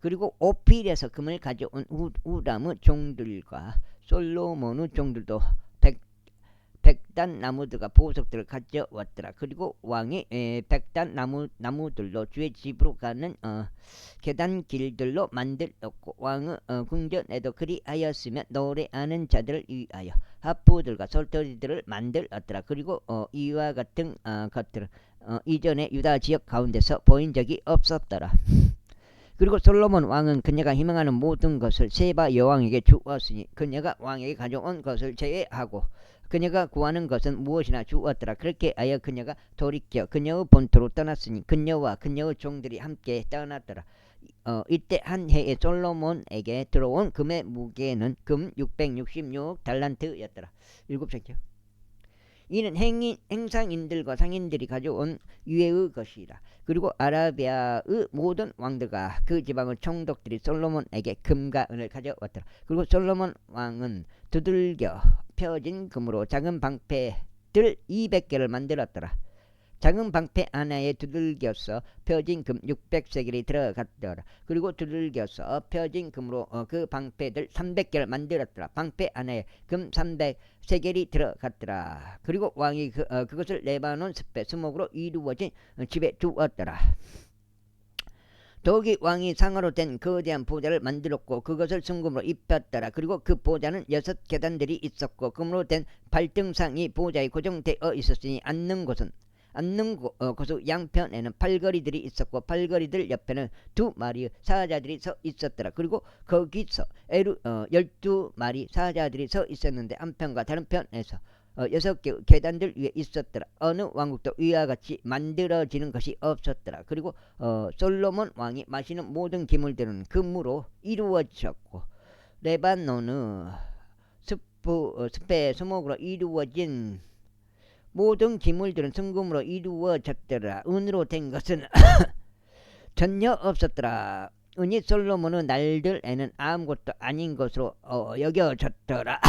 Speaker 1: 그리고 오필에서 금을 가져온 후람의 종들과 솔로몬의 종들도 백단 나무들과 보석들을 가져왔더라. 그리고 왕이 백단 나무들로 주의 집으로 가는 계단 길들로 만들었고 왕의 궁전에도 그리하였으며 노래하는 자들을 위하여 하프들과 솔터리들을 만들었더라. 그리고 이와 같은 것들은 이전에 유다 지역 가운데서 보인 적이 없었더라. 그리고 솔로몬 왕은 그녀가 희망하는 모든 것을 세바 여왕에게 주었으니 그녀가 왕에게 가져온 것을 제외하고 그녀가 구하는 것은 무엇이나 주었더라. 그렇게 하여 그녀가 돌이켜 그녀의 본토로 떠났으니 그녀와 그녀의 종들이 함께 떠났더라. 이때 한 해에 솔로몬에게 들어온 금의 무게는 금 666 달란트였더라. 7장이요. 이는 행상인들과 상인들이 가져온 유해의 것이라. 그리고 아라비아의 모든 왕들과 그 지방의 총독들이 솔로몬에게 금과 은을 가져왔더라. 그리고 솔로몬 왕은 두들겨 펴진 금으로 작은 방패들 200개를 만들었더라. 작은 방패 하나에 두들겨서 펴진 금 600세겔이 들어갔더라. 그리고 두들겨서 펴진 금으로 그 방패들 300개를 만들었더라. 방패 하나에 금 300세겔이 들어갔더라. 그리고 왕이 그것을 레바논 숲의 수목으로 이루어진 집에 두었더라. 도기 왕이 상으로 된 거대한 보좌를 만들었고 그것을 순금으로 입혔더라. 그리고 그 보좌는 6계단들이 있었고 금으로 된 발등상이 보좌에 고정되어 있었으니 앉는 곳은 양편에는 팔걸이들이 있었고 팔걸이들 옆에는 2마리의 사자들이 서 있었더라. 그리고 거기서 12마리 사자들이 서 있었는데 한편과 다른 편에서 6개 계단들 위에 있었더라. 어느 왕국도 위와 같이 만들어지는 것이 없었더라. 그리고 솔로몬 왕이 마시는 모든 기물들은 금으로 이루어졌고 레바논의 숲의 수목으로 이루어진 모든 기물들은 순금으로 이루어졌더라. 은으로 된 것은 전혀 없었더라. 은이 솔로몬의 날들에는 아무것도 아닌 것으로 여겨졌더라.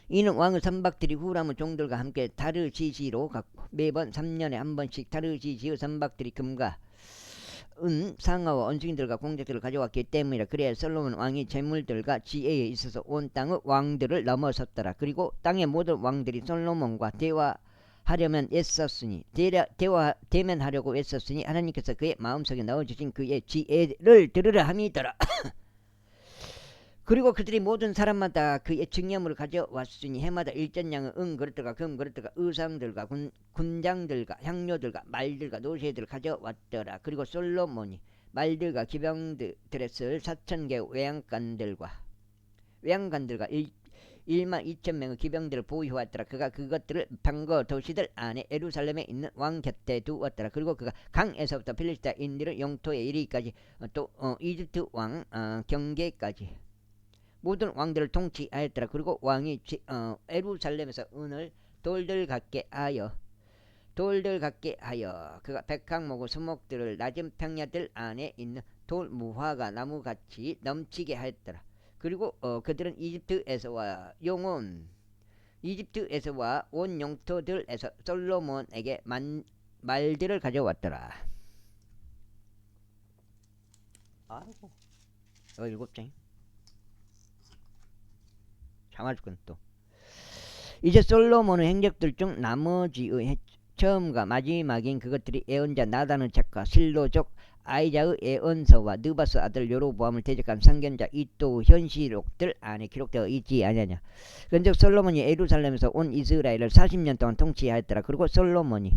Speaker 1: 이는 왕의 선박들이 후람의 종들과 함께 타르시시로 갔고 매번 3년에 한 번씩 타르시시의 선박들이 금과 은, 상하와 원숭이들과 공작들을 가져왔기 때문이라. 그래야 솔로몬 왕이 재물들과 지혜에 있어서 온 땅의 왕들을 넘어섰더라. 그리고 땅의 모든 왕들이 솔로몬과 대화하려면 애썼으니 대면하려고 애썼으니 하나님께서 그의 마음속에 넣어주신 그의 지혜를 들으라 함이더라. 그리고 그들이 모든 사람마다 그의 증여물을 가져왔으니 해마다 일전량의 은그릇들과 금그릇들과 의상들과 군장들과 향료들과 말들과 노새들을 가져왔더라. 그리고 솔로몬이 말들과 기병들의 쓸 4,000개 외양간들과 1만 2,000명의 기병들을 보유하였더라. 그가 그것들을 방거 도시들 안에 예루살렘에 있는 왕 곁에 두었더라. 그리고 그가 강에서부터 필리스타인들의 영토에 이르기까지 또 이집트 왕 경계까지 모든 왕들을 통치하였더라. 그리고 왕이 예루살렘에서 은을 돌들 같게 하여 그가 백항목의 수목들을 낮은 평야들 안에 있는 돌 무화과 나무같이 넘치게 하였더라. 그리고 그들은 이집트에서와 온 영토들에서 솔로몬에게 말들을 가져왔더라. 아이고 7장 참아주건 또 이제 솔로몬의 행적들 중 나머지의 처음과 마지막인 그것들이 예언자 나단의 책과 실로족 아이자의 예언서와 느바스 아들 여로보암을 대적한 선견자 이또의 현시록들 안에 기록되어 있지 아니하냐. 그런즉 솔로몬이 예루살렘에서 온 이스라엘을 40년 동안 통치하였더라. 그리고 솔로몬이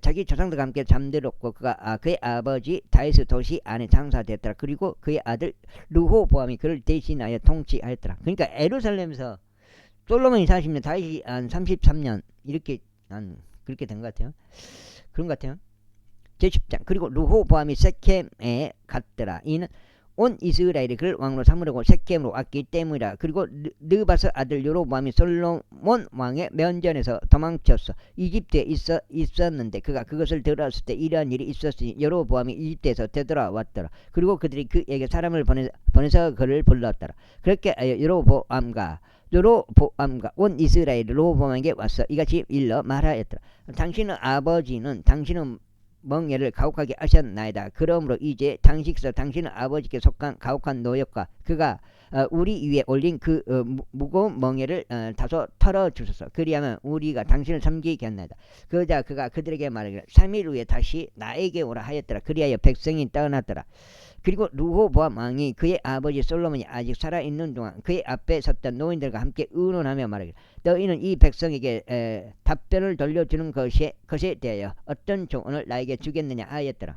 Speaker 1: 자기 조상들과 함께 잠들었고 그가 그의 아버지 다윗의 도시 안에 장사되었더라. 그리고 그의 아들 르호보암이 그를 대신하여 통치하였더라. 그러니까 예루살렘에서 솔로몬이 40년 다윗이 한 33년 이렇게 그렇게 된 것 같아요. 그런 것 같아요. 제10장 그리고 르호보암이 세켐에 갔더라. 이는 온 이스라엘이 그를 왕으로 삼으려고 세켐으로 왔기 때문이라. 그리고 느바스 아들 여로보암이 솔로몬 왕의 면전에서 도망쳤어. 이집트에 있었는데 그가 그것을 들었을 때 이러한 일이 있었으니 여로보암이 이집트에서 되돌아왔더라. 그리고 그들이 그에게 사람을 보내서 그를 불렀더라. 그렇게 여로보암과 온 이스라엘이 르호보암에게 왔어 이같이 일러 말하였더라. 당신의 아버지는 당신의 멍에를 가혹하게 하셨나이다. 그러므로 이제 당시서 당신의 아버지께 속한 가혹한 노역과 그가 우리 위에 올린 그 무거운 멍에를 다소 털어주소서. 그리하면 우리가 당신을 섬기게 하나이다. 그러자 그가 그들에게 말하기를 3일 후에 다시 나에게 오라 하였더라. 그리하여 백성이 떠났더라. 그리고 르호보암 왕이 그의 아버지 솔로몬이 아직 살아있는 동안 그의 앞에 섰던 노인들과 함께 의논하며 말하기를 너희는 이 백성에게 답변을 돌려주는 것에 대하여 어떤 조언을 나에게 주겠느냐 하였더라.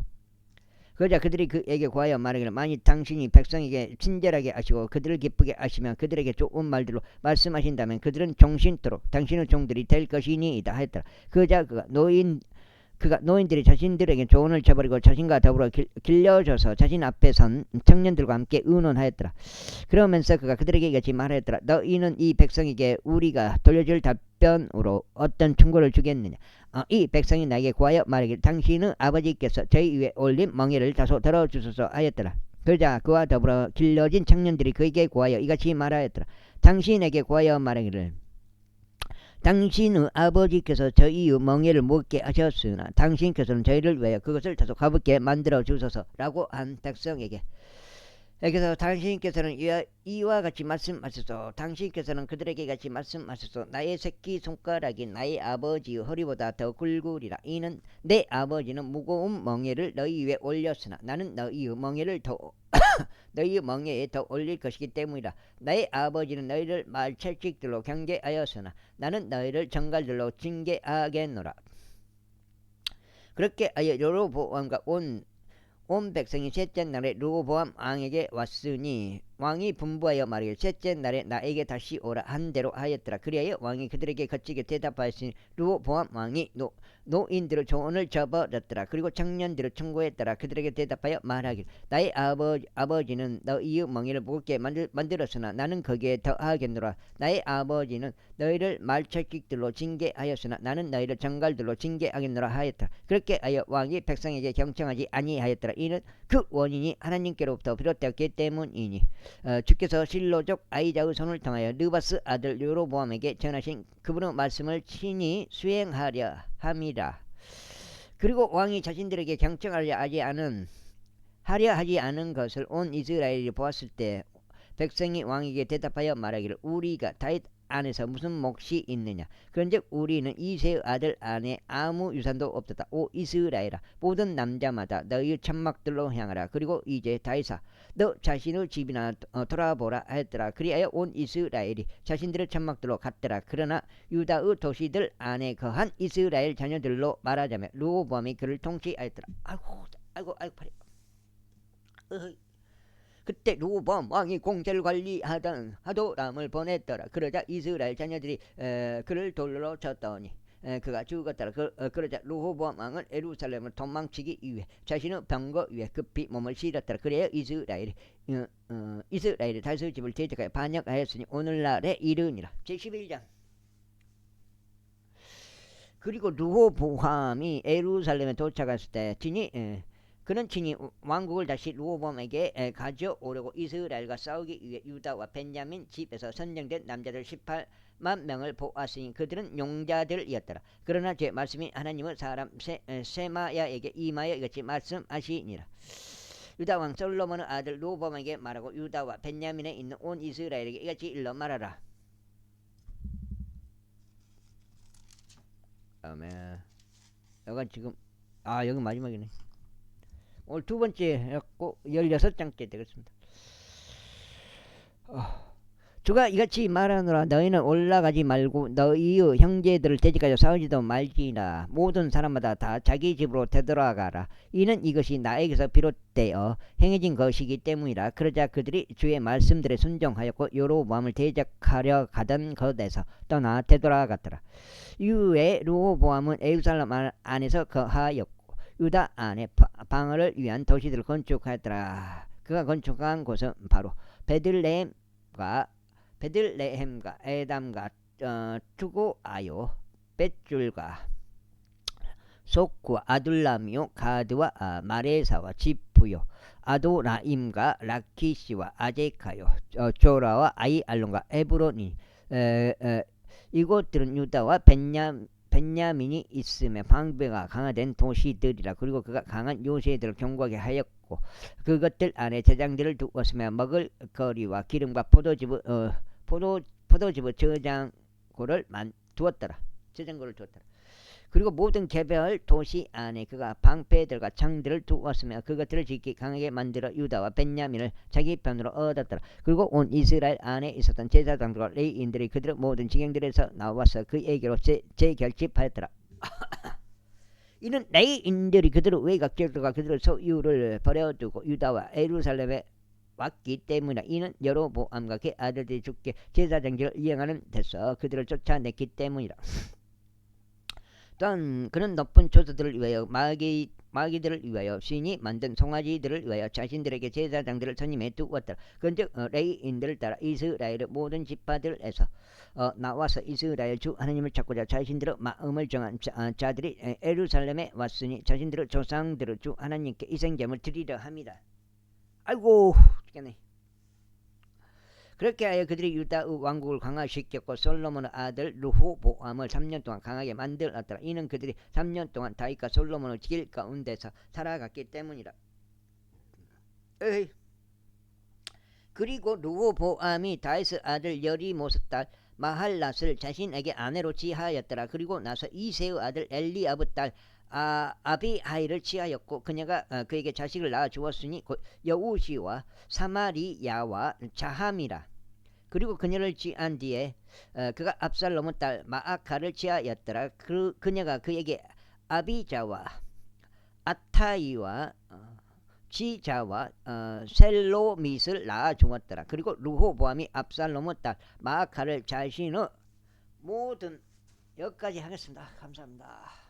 Speaker 1: 그러자 그들이 그에게 구하여 말하기를 만일 당신이 백성에게 친절하게 하시고 그들을 기쁘게 하시면 그들에게 좋은 말들로 말씀하신다면 그들은 종신토록 당신의 종들이 될 것이니이다 하였더라. 그러자 그가 노인들이 자신들에게 조언을 쳐버리고 자신과 더불어 길려져서 자신 앞에 선 청년들과 함께 의논하였더라. 그러면서 그가 그들에게 이같이 말하였더라. 너희는 이 백성에게 우리가 돌려줄 답변으로 어떤 충고를 주겠느냐. 이 백성이 나에게 구하여 말하기를 당신의 아버지께서 저희 위에 올린 멍에를 다소 들어주소서 하였더라. 그러자 그와 더불어 길러진 청년들이 그에게 구하여 이같이 말하였더라. 당신에게 구하여 말하기를 당신의 아버지께서 저희의 멍에를 먹게 하셨으나 당신께서는 저희를 위하여 그것을 다소 가볍게 만들어 주소서라고 한 백성에게. 그래서 당신께서는 이와 같이 말씀하셨소. 당신께서는 그들에게 같이 말씀하셨소. 나의 새끼손가락이 나의 아버지의 허리보다 더 굵으리라. 이는 내 아버지는 무거운 멍에를 너희 위에 올렸으나 나는 너희의 멍에를 더 너희의 멍에에 더 올릴 것이기 때문이라. 나의 아버지는 너희를 말채찍들로 경계하였으나 나는 너희를 정갈들로 징계하겠노라. 그렇게 하여 여로보암과 온 백성이 셋째 날에 르호보암 왕에게 왔으니 왕이 분부하여 말하기를 셋째 날에 나에게 다시 오라 한 대로 하였더라. 그리하여 왕이 그들에게 거칠게 대답하였으니 르호보암 왕이 노인들의 조언을 저버렸더라. 그리고 청년들을 청구했더라. 그들에게 대답하여 말하기를 나의 아버지는 너희의 멍에를 무겁게 만들었으나 나는 거기에 더하겠노라. 나의 아버지는 너희를 말채찍들로 징계하였으나 나는 너희를 정갈들로 징계하겠노라 하였더라. 그렇게 하여 왕이 백성에게 경청하지 아니하였더라. 이는 그 원인이 하나님께로부터 비롯되었기 때문이니 주께서 실로족 아이자의 손을 통하여 느바스 아들 여로보암에게 전하신 그분의 말씀을 친히 수행하려 함이라. 그리고 왕이 자신들에게 경청하려 하지 않은 것을 온 이스라엘이 보았을 때 백성이 왕에게 대답하여 말하기를 우리가 다윗 안에서 무슨 몫이 있느냐. 그런즉 우리는 이새의 아들 안에 아무 유산도 없었다. 오 이스라엘아, 모든 남자마다 너희의 천막들로 향하라. 그리고 이제 다윗아, 너 자신의 집이나 돌아보라 하였더라. 그리하여 온 이스라엘이 자신들의 천막들로 갔더라. 그러나 유다의 도시들 안에 거한 이스라엘 자녀들로 말하자면 르호보암이 그를 통치하였더라. 아이고 팔이. 그때 르호보암 왕이 공제를 관리하던 하도람을 보냈더라. 그러자 이스라엘 자녀들이 그를 돌로 쳤더니 그가 죽었더라. 그러자 르호보암 왕은 예루살렘을 도망치기 위해 자신의 병거 위에 급히 몸을 실었더라. 그래야 이스라엘이 다윗의 집을 대적하여 반역하였으니 오늘날에 이르니라. 제11장. 그리고 르호보암이 예루살렘에 도착했을 때 그는 친히 왕국을 다시 르호보암에게 가져오려고 이스라엘과 싸우기 위해 유다와 벤야민 집에서 선정된 남자들 18만 명을 보았으니 그들은 용자들이었더라. 그러나 제 말씀이 하나님의 사람 세마야에게 임하여 이같이 말씀하시니라. 유다 왕 솔로몬의 아들 르호보암에게 말하고 유다와 벤야민에 있는 온 이스라엘에게 이같이 일러 말하라. 아멘. 여기 지금 여기 마지막이네. 오늘 두 번째 해갖고 16장째 되겠습니다. 주가 이같이 말하노라. 너희는 올라가지 말고 너희의 형제들을 대적하여 싸우지도 말지나 모든 사람마다 다 자기 집으로 되돌아가라. 이는 이것이 나에게서 비롯되어 행해진 것이기 때문이라. 그러자 그들이 주의 말씀들에 순종하였고 여로보암을 대적하려 가던 것에서 떠나 되돌아갔더라. 이후에 르호보암은 예루살렘 안에서 거하였고 유다 안에 방어를 위한 도시들을 건축하였더라. 그가 건축한 곳은 바로 베들레헴과 에담과 투고아요, 벳줄과 속과 아둘람이요, 가드와 마레사와 지프요, 아도라임과 라키시와 아제카요, 조라와 아이알론과 에브론이 이곳들은 유다와 벤야민이 있음에 방배가 강화된 도시들이라. 그리고 그가 강한 요새들을 경고하게 하였고 그것들 안에 제장들을 두었으며 먹을 거리와 기름과 포도즙의 저장고를 두었더라. 그리고 모든 개별 도시 안에 그가 방패들과 창들을 두었으며 그것들을 지키 강하게 만들어 유다와 벤야민을 자기 편으로 얻었더라. 그리고 온 이스라엘 안에 있었던 제사장들과 레위인들이 그들의 모든 지경들에서 나와서 그에게로 재결집하였더라. 이는 레위인들이 그들의 외곽지들과 그들의 소유를 버려두고 유다와 예루살렘에 왔기 때문이라. 이는 여로보암과 그의 아들들이 죽게 제사장들을 이행하는 데서 그들을 쫓아냈기 때문이라. 또한 그는 높은 조소들을 위하여 마귀들을 위하여 신이 만든 송아지들을 위하여 자신들에게 제사장들을 선임해 두었더라. 그런즉 레위인들을 따라 이스라엘의 모든 지파들에서 나와서 이스라엘 주 하나님을 찾고자 자신들의 마음을 정한 자들이 예루살렘에 왔으니 자신들의 조상들의 주 하나님께 이생제물 드리려 함이라. 아이고 죽겠네. 그렇게 하여 그들이 유다의 왕국을 강화시켰고 솔로몬의 아들 르호보암을 3년 동안 강하게 만들었더라. 이는 그들이 3년 동안 다윗과 솔로몬의 길 가운데서 살아갔기 때문이라. 에이. 그리고 르호보암이 다윗의 아들 여리모스 딸 마할랏을 자신에게 아내로 취하였더라. 그리고 나서 이새의 아들 엘리압의 딸 아비하일을 취하였고 그녀가 그에게 자식을 낳아 주었으니 곧 여우시와 사마리야와 자함이라. 그리고 그녀를 취한 뒤에 그가 압살롬의 딸 마아카를 취하였더라. 그녀가 그에게 아비자와 아타이와 지자와 셀로밋을 낳아 주었더라. 그리고 르호보암이 압살롬의 딸 마아카를 자신의 모든 여기까지 하겠습니다. 감사합니다.